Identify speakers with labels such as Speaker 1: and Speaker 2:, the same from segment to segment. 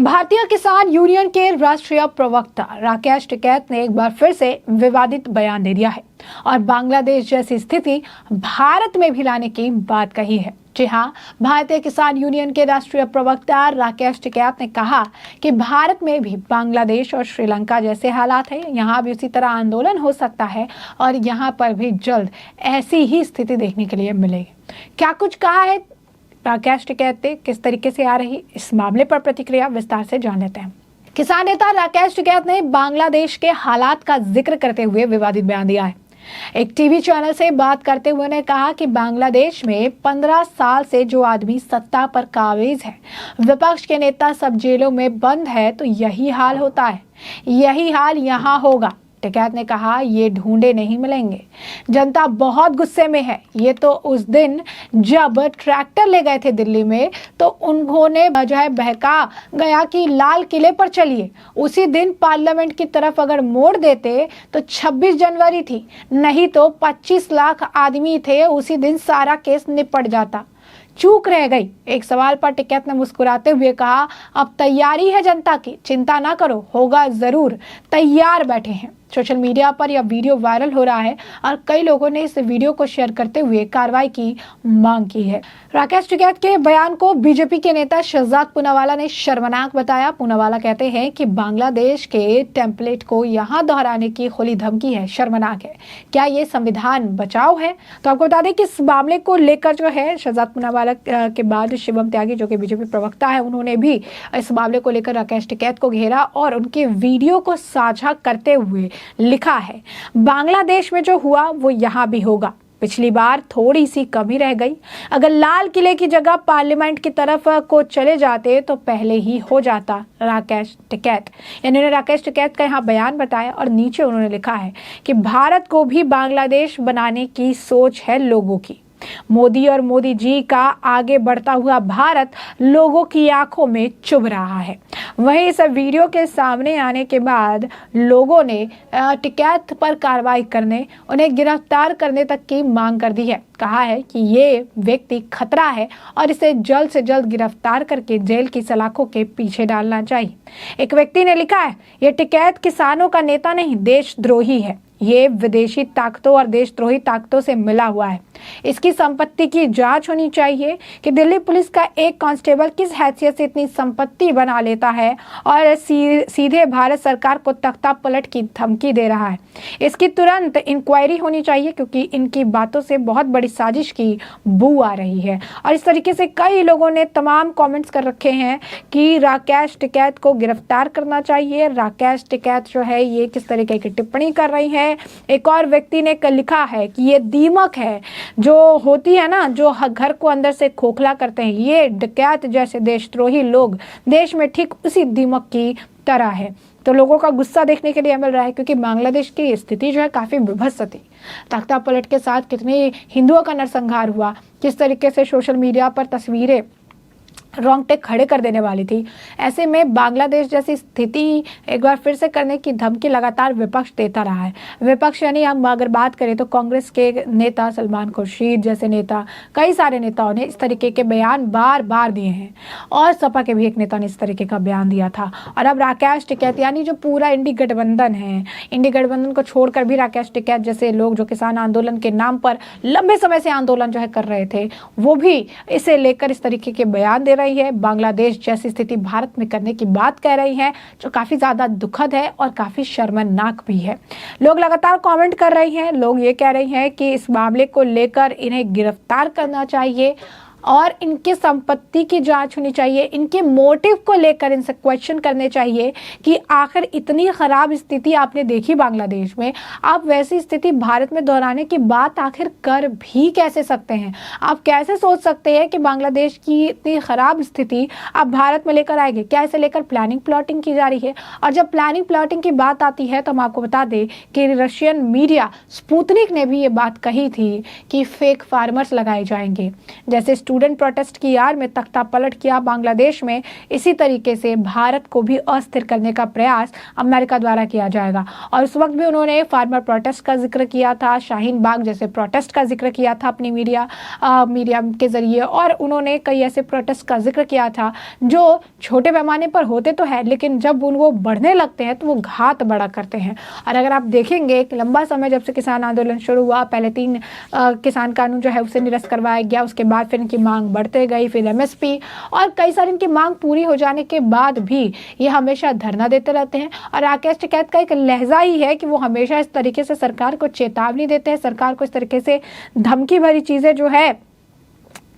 Speaker 1: भारतीय किसान यूनियन के राष्ट्रीय प्रवक्ता राकेश टिकैत ने एक बार फिर से विवादित बयान दे दिया है और बांग्लादेश जैसी स्थिति भारत में भी लाने की बात कही है। जी हाँ, भारतीय किसान यूनियन के राष्ट्रीय प्रवक्ता राकेश टिकैत ने कहा कि भारत में भी बांग्लादेश और श्रीलंका जैसे हालात हैं, यहाँ भी उसी तरह आंदोलन हो सकता है और यहाँ पर भी जल्द ऐसी ही स्थिति देखने के लिए मिलेगी। क्या कुछ कहा है राकेश टिकैत ने, किस तरीके से आ रही इस मामले पर प्रतिक्रिया विस्तार से जान लेते हैं। किसान नेता राकेश टिकैत ने बांग्लादेश के हालात का जिक्र करते हुए विवादित बयान दिया है। एक टीवी चैनल से बात करते हुए उन्होंने कहा कि बांग्लादेश में 15 साल से जो आदमी सत्ता पर काबिज है, विपक्ष के नेता सब जेलों में बंद है, तो यही हाल होता है, यही हाल यहाँ होगा। टिकैत ने कहा, ये ढूंढे नहीं मिलेंगे, जनता बहुत गुस्से में है। ये तो उस दिन जब ट्रैक्टर ले गए थे दिल्ली में, तो उन्होंने जो है बहका गया कि लाल किले पर चलिए। उसी दिन पार्लियामेंट की तरफ अगर मोड़ देते तो 26 जनवरी थी, नहीं तो 25 लाख आदमी थे, उसी दिन सारा केस निपट जाता। चूक रह गई। एक सवाल पर टिकैत ने मुस्कुराते हुए कहा, अब तैयारी है जनता की, चिंता ना करो, होगा जरूर, तैयार बैठे हैं। सोशल मीडिया पर यह वीडियो वायरल हो रहा है और कई लोगों ने इस वीडियो को शेयर करते हुए कार्रवाई की मांग की है। राकेश टिकैत के बयान को बीजेपी के नेता शहजाद पूनावाला ने शर्मनाक बताया। पूनावाला कहते हैं कि बांग्लादेश के टेम्पलेट को यहाँ दोहराने की खुली धमकी है, शर्मनाक है। क्या ये संविधान बचाओ है? तो आपको बता दें कि इस मामले को लेकर जो है शहजाद पूनावाला के बाद शिवम त्यागी, जो कि बीजेपी प्रवक्ता है, उन्होंने भी इस मामले को लेकर राकेश टिकैत को घेरा और उनके वीडियो को साझा करते हुए लिखा है, बांग्लादेश में जो हुआ वो यहाँ भी होगा। पिछली बार थोड़ी सी कमी रह गई, अगर लाल किले की जगह पार्लियामेंट की तरफ को चले जाते तो पहले ही हो जाता। राकेश टिकैत, यानी राकेश टिकैत का यहाँ बयान बताया और नीचे उन्होंने लिखा है कि भारत को भी बांग्लादेश बनाने की सोच है लोगों की। मोदी और मोदी जी का आगे बढ़ता हुआ भारत लोगों की आंखों में चुभ रहा है। वहीं इस वीडियो के सामने आने के बाद लोगों ने टिकैत पर कार्रवाई करने, उन्हें गिरफ्तार करने तक की मांग कर दी है। कहा है कि ये व्यक्ति खतरा है और इसे जल्द से जल्द गिरफ्तार करके जेल की सलाखों के पीछे डालना चाहिए। एक व्यक्ति ने लिखा है, ये टिकैत किसानों का नेता नहीं, देशद्रोही है। ये विदेशी ताकतों और देशद्रोही ताकतों से मिला हुआ है। इसकी संपत्ति की जांच होनी चाहिए कि दिल्ली पुलिस का एक कांस्टेबल किस हैसियत से इतनी संपत्ति बना लेता है और सीधे भारत सरकार को तख्ता पलट की धमकी दे रहा है। इसकी तुरंत इंक्वायरी होनी चाहिए, क्योंकि इनकी बातों से बहुत बड़ी साजिश की बू आ रही है। और इस तरीके से कई लोगों ने तमाम कमेंट्स कर रखे हैं कि राकेश टिकैत को गिरफ्तार करना चाहिए। राकेश टिकैत जो है ये किस तरीके की टिप्पणी कर रही है। एक और व्यक्ति ने लिखा है कि ये दीमक है जो होती है ना, जो घर को अंदर से खोखला करते हैं, ये टिकैत जैसे देशद्रोही लोग देश में ठीक उसी दीमक की तरह है। तो लोगों का गुस्सा देखने के लिए मिल रहा है, क्योंकि बांग्लादेश की स्थिति जो है काफ़ी विभत्स थी। तख्ता पलट के साथ कितने हिंदुओं का नरसंहार हुआ, किस तरीके से सोशल मीडिया पर तस्वीरें रोंगटे खड़े कर देने वाली थी। ऐसे में बांग्लादेश जैसी स्थिति एक बार फिर से करने की धमकी लगातार विपक्ष देता रहा है। विपक्ष यानी हम अगर बात करें तो कांग्रेस के नेता सलमान खुर्शीद जैसे नेता, कई सारे नेताओं ने इस तरीके के बयान बार बार दिए हैं और सपा के भी एक नेता ने इस तरीके का बयान दिया था। और अब राकेश टिकैत यानी जो पूरा इंडी गठबंधन है, इंडी गठबंधन को छोड़कर भी राकेश टिकैत जैसे लोग जो किसान आंदोलन के नाम पर लंबे समय से आंदोलन जो है कर रहे थे, वो भी इसे लेकर इस तरीके के बयान दे रही है। बांग्लादेश जैसी स्थिति भारत में करने की बात कह रही है, जो काफी ज्यादा दुखद है और काफी शर्मनाक भी है। लोग लगातार कमेंट कर रहे हैं, लोग ये कह रहे हैं कि इस मामले को लेकर इन्हें गिरफ्तार करना चाहिए और इनकी संपत्ति की जांच होनी चाहिए। इनके मोटिव को लेकर इनसे क्वेश्चन करने चाहिए कि आखिर इतनी खराब स्थिति आपने देखी बांग्लादेश में, आप वैसी स्थिति भारत में दोहराने की बात आखिर कर भी कैसे सकते हैं? आप कैसे सोच सकते हैं कि बांग्लादेश की इतनी खराब स्थिति आप भारत में लेकर आएंगे? क्या इसे लेकर प्लानिंग प्लॉटिंग की जा रही है? और जब प्लानिंग प्लॉटिंग की बात आती है तो हम आपको बता दें कि रशियन मीडिया स्पुतनिक ने भी ये बात कही थी कि फेक फार्मर्स लगाए जाएंगे, जैसे स्टूडेंट प्रोटेस्ट की यार में तख्ता पलट किया बांग्लादेश में, इसी तरीके से भारत को भी अस्थिर करने का प्रयास अमेरिका द्वारा किया जाएगा। और उस वक्त भी उन्होंने फार्मर प्रोटेस्ट का जिक्र किया था, शाहीन बाग जैसे प्रोटेस्ट का जिक्र किया था अपनी मीडिया के जरिए, और उन्होंने कई ऐसे प्रोटेस्ट का जिक्र किया था जो छोटे पैमाने पर होते तो है, लेकिन जब वो बढ़ने लगते हैं तो वो घात बड़ा करते हैं। और अगर आप देखेंगे एक लंबा समय जब से किसान आंदोलन शुरू हुआ, पहले 3 किसान कानून जो है उसे निरस्त करवाया गया, उसके बाद फिर इनकी मांग बढ़ते गई, फिर एमएसपी और कई सारी इनकी मांग पूरी हो जाने के बाद भी ये हमेशा धरना देते रहते हैं। और राकेश टिकैत का एक लहजा ही है कि वो हमेशा इस तरीके से सरकार को चेतावनी देते हैं, सरकार को इस तरीके से धमकी भरी चीज़ें जो है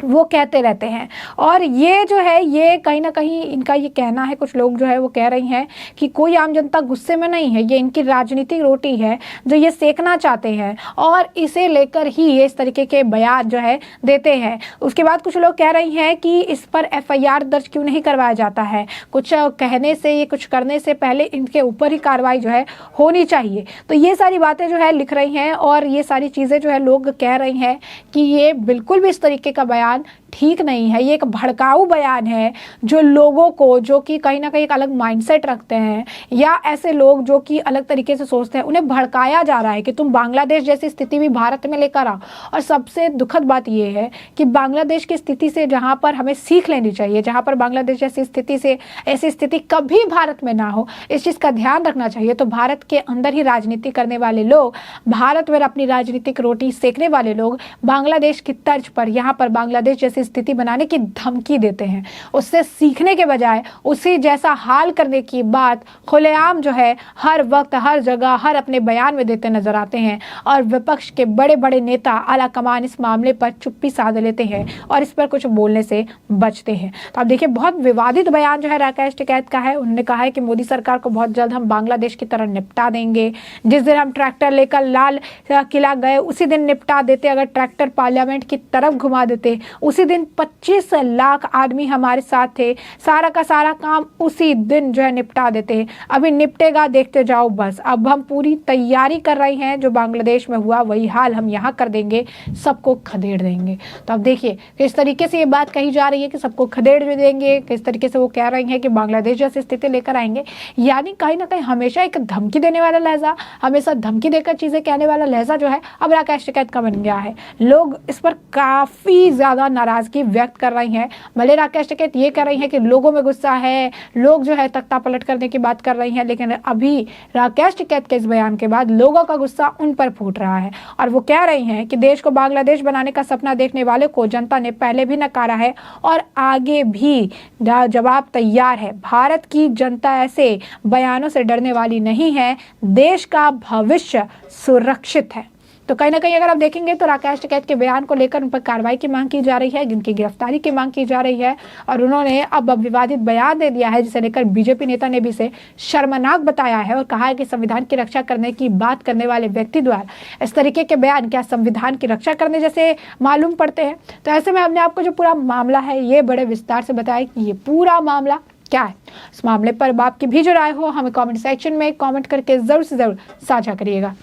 Speaker 1: वो कहते रहते हैं। और ये जो है ये कहीं ना कहीं इनका ये कहना है, कुछ लोग जो है वो कह रही हैं कि कोई आम जनता गुस्से में नहीं है, ये इनकी राजनीतिक रोटी है जो ये सेकना चाहते हैं और इसे लेकर ही ये इस तरीके के बयान जो है देते हैं। उसके बाद कुछ लोग कह रही हैं कि इस पर एफआईआर दर्ज क्यों नहीं करवाया जाता है, कुछ कहने से ये कुछ करने से पहले इनके ऊपर ही कार्रवाई जो है होनी चाहिए। तो ये सारी बातें जो है लिख रही हैं और ये सारी चीज़ें जो है लोग कह रही हैं कि ये बिल्कुल भी इस तरीके का बयान ठीक नहीं है, ये एक भड़काऊ बयान है जो लोगों को, जो कि कहीं ना कहीं एक अलग माइंडसेट रखते हैं या ऐसे लोग जो कि अलग तरीके से सोचते हैं, उन्हें भड़काया जा रहा है कि तुम बांग्लादेश जैसी स्थिति भी भारत में लेकर आओ। और सबसे दुखद बात ये है कि बांग्लादेश की स्थिति से जहां पर हमें सीख लेनी चाहिए, जहां पर बांग्लादेश जैसी स्थिति से ऐसी स्थिति कभी भारत में ना हो, इस चीज़ का ध्यान रखना चाहिए। तो भारत के अंदर ही राजनीति करने वाले लोग, भारत में अपनी राजनीतिक रोटी सेकने वाले लोग बांग्लादेश की तर्ज पर यहाँ पर बांग्लादेश जैसी स्थिति बनाने की धमकी देते हैं, उससे सीखने के बजाय उसी जैसा हाल करने की बात खुलेआम जो है हर वक्त हर जगह हर अपने बयान में देते नजर आते हैं। और विपक्ष के बड़े बड़े नेता आला कमान इस मामले पर चुप्पी साध लेते हैं और इस पर कुछ बोलने से बचते हैं। तो आप देखिए बहुत विवादित बयान जो है राकेश टिकैत का है। उन्होंने कहा है कि मोदी सरकार को बहुत जल्द हम बांग्लादेश की तरह निपटा देंगे। जिस दिन हम ट्रैक्टर लेकर लाल किला गए उसी दिन निपटा देते, अगर ट्रैक्टर पार्लियामेंट की तरफ घुमा देते उसी दिन 25 लाख आदमी हमारे साथ थे, सारा का सारा काम उसी दिन जो है निपटा देते। अभी निपटेगा, देखते जाओ बस। अब हम पूरी तैयारी कर रहे हैं, जो बांग्लादेश में हुआ वही हाल हम यहाँ कर देंगे, सबको खदेड़ देंगे। तो अब देखिए किस तरीके से ये बात कही जा रही है कि सबको खदेड़ भी देंगे, किस तरीके से वो कह रही हैं कि बांग्लादेश जैसी स्थिति लेकर आएंगे। यानी कहीं ना कहीं हमेशा एक धमकी देने वाला लहजा, हमेशा धमकी देकर चीज़ें कहने वाला लहजा जो है अब राकेश टिकैत का बन गया है। लोग इस पर काफ़ी ज़्यादा नाराज़गी व्यक्त कर रही हैं। भले राकेश टिकैत ये कर रही हैं कि लोगों में गुस्सा है, लोग जो है तख्ता पलट करने की बात कर रही हैं, लेकिन अभी राकेश टिकैत के इस बयान के बाद लोगों का गुस्सा उन पर फूट रहा है और वो कह रही हैं कि देश को बांग्लादेश बनाने का सपना देखने वाले को जनता ने पहले भी नकारा है और आगे भी जवाब तैयार है। भारत की जनता ऐसे बयानों से डरने वाली नहीं है, देश का भविष्य सुरक्षित है। तो कहीं ना कहीं अगर आप देखेंगे तो राकेश टिकैत के बयान को लेकर उन पर कार्रवाई की मांग की जा रही है, जिनकी गिरफ्तारी की मांग की जा रही है और उन्होंने अब विवादित बयान दे दिया है, जिसे लेकर बीजेपी नेता ने भी इसे शर्मनाक बताया है और कहा है कि संविधान की रक्षा करने की बात करने वाले व्यक्ति द्वारा इस तरीके के बयान क्या संविधान की रक्षा करने जैसे मालूम पड़ते हैं। तो ऐसे में हमने आपको जो पूरा मामला है ये बड़े विस्तार से बताया कि ये पूरा मामला क्या है। इस मामले पर आपकी भी जो राय हो हमें कॉमेंट सेक्शन में कॉमेंट करके जरूर से जरूर साझा करिएगा।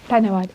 Speaker 1: धन्यवाद।